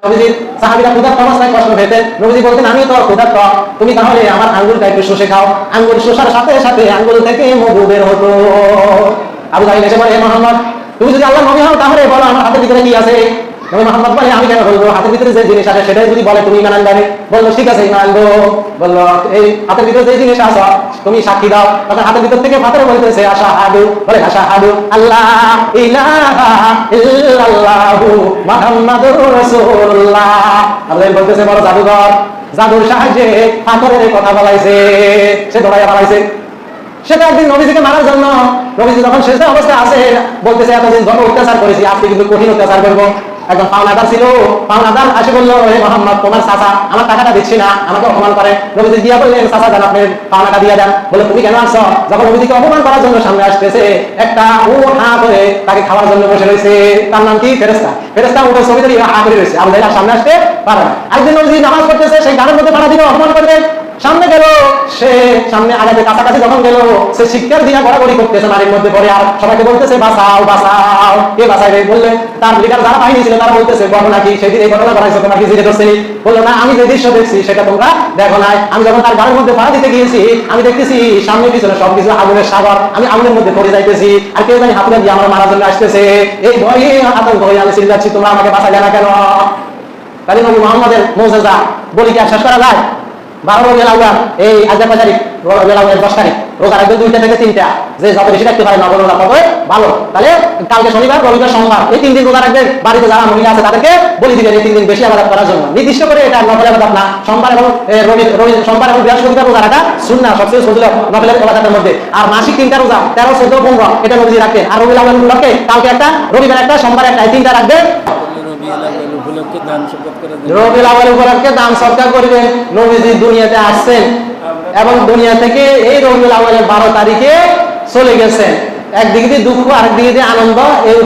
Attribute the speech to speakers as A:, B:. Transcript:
A: নবীজি সাহাবীরা ক্ষুধার্ত অবস্থায় কষ্ট পেতেন, নবীজি বলতেন আমি তো ক্ষুধার্ত, তুমি তাহলে আমার আঙ্গুলটা একটু শুষে খাও। আঙ্গুল শোষার সাথে সাথে আঙ্গুল থেকে মধু বের হতো। আবু জাহেল এসে বলে, হে মুহাম্মদ, তুমি যদি আল্লাহর নবী হও তাহলে বলো আমার হাতের ভিতরে কি আছে। নবী মুহাম্মদ বলে, আমি কেন বলবো, হাতের ভিতরে যে জিনিস আছে সেটাই যদি বলে তুমি ঈমান আনবে। বললো ঠিক আছে ঈমান আনবো। বললো এই হাতের ভিতরে যে জিনিস আছে তুমি সাক্ষী দাও। তখন হাতের ভিতর থেকে পাথর বলতেছে আশহাদু, বলে আশহাদু আল্লাহ ইলাহা ইল্লাল্লাহু মুহাম্মাদুর রাসূলুল্লাহ। আল্লাহ বলতেছে বড় জাদুঘর, জাদুর সাহায্যে পাথরের কথা বলাইছে, সে দৌড়াইয়া পালাইছে। সেটা একদিন নবীজিকে মারার জন্য, নবীজি যখন শেষ অবস্থায় আছে বলতেছে এতদিন ধর্ম অত্যাচার করেছি, আজকে কিন্তু কঠিন অত্যাচার করবো। একজন পাওনাদার ছিল, পাওনাদার আসে বললো, হে মুহাম্মদ তোমার চাচা আমার টাকাটা দিচ্ছি না, আমাকে অপমান করে। নবীজি দিয়া বললেন, চাচা দেন আপনি পাওনাটা দিয়ে দেন। বলে তুমি কেন আসছো? যখন নবীজিকে অপমান করার জন্য সামনে আসতেছে, একটা উট হা করে তাকে খাওয়ার জন্য বসে রয়েছে। তার নাম কি? ফেরেশতা। ফেরেশতা উটের ছবি ধরে হা করে রয়েছে, আবু জাহেল সামনে আসতে পারে না। একদিন নবীজি নামাজ পড়তেছে, সেই গানের মধ্যে পাড়া দিবে, অপমান করবে। সামনে গেল, সে সামনে আগাতে কাছাকাছি যখন গেল, সে শিক্ষার দিয়া গড়াগড়ি করতেছে নারীর মধ্যে পড়ে, আর সবাইকে বলতেছে বাঁচাও বাঁচাও। কে বাঁচাইবে? বললে তার লিডার যারা বাহিনী ছিল তারা বলতেছে ঘটনা কি, সেদিন এই ঘটনা ঘটাইছো, তোমার কি জিজ্ঞেস করছেন? বললো না, আমি যে দৃশ্য দেখছি সেটা তোমরা দেখো নাই। আমি যখন তার গাড়ির মধ্যে পাড়া দিতে গিয়েছি, আমি দেখতেছি সামনে পিছনে সবকিছু আগুনের সাগর, আমি আগুনের মধ্যে পড়ে যাইতেছি, আর কেউ জানি হাতুড়া দিয়ে আমার মারার জন্য আসতেছে। এই ভয়ে আতঙ্ক হয়ে আমি চিল্লাচ্ছি, যাচ্ছি তোমরা আমাকে বাঁচাইলে না কেন? কাজী নবী মুহাম্মদের মুজিজা বলি কি আর শেষ করা যায়? 12 রবিউল আউয়াল, এই আজ 10 তারিখ, রবিউল আউয়াল 10 তারিখ, রোজা রাখবে 2টা থেকে 3টা, যে যত বেশি রাখতে পারে নবরোজা ততই ভালো। তাহলে কালকে শনিবার, রবিবার, সোমবার, এই 3 দিন রোজা রাখবে। বাড়িতে যারা মহিলা আছে তাদেরকে বলি দিবেন এই 3 দিন বেশি ইবাদত করার জন্য। নির্দিষ্ট করে এটা নফল ইবাদত না, সোমবার এবং সোমবার এবং বৃহস্পতিবার রোজা রাখা সুন্নাহ, সবচেয়ে ফজিলত নফল ইবাদতের মধ্যে। আর মাসিক 3টা রোজা 13, 14, 15 এটা নবীজি রাখেন। আর রবিউল আউয়াল উপলক্ষে কালকে একটা, রবিবার একটা, সোমবার একটা, এই 3টা রাখবে। রবিউল আউয়াল উপলক্ষে দান সদকা করবেন। নবীজি দুনিয়াতে আসছেন এবং দুনিয়া থেকে এই রবিউল আউয়ালের 12 তারিখে চলে গেছেন। একদিকে দিয়ে দুঃখ, আরেকদিকে দিয়ে আনন্দ। এই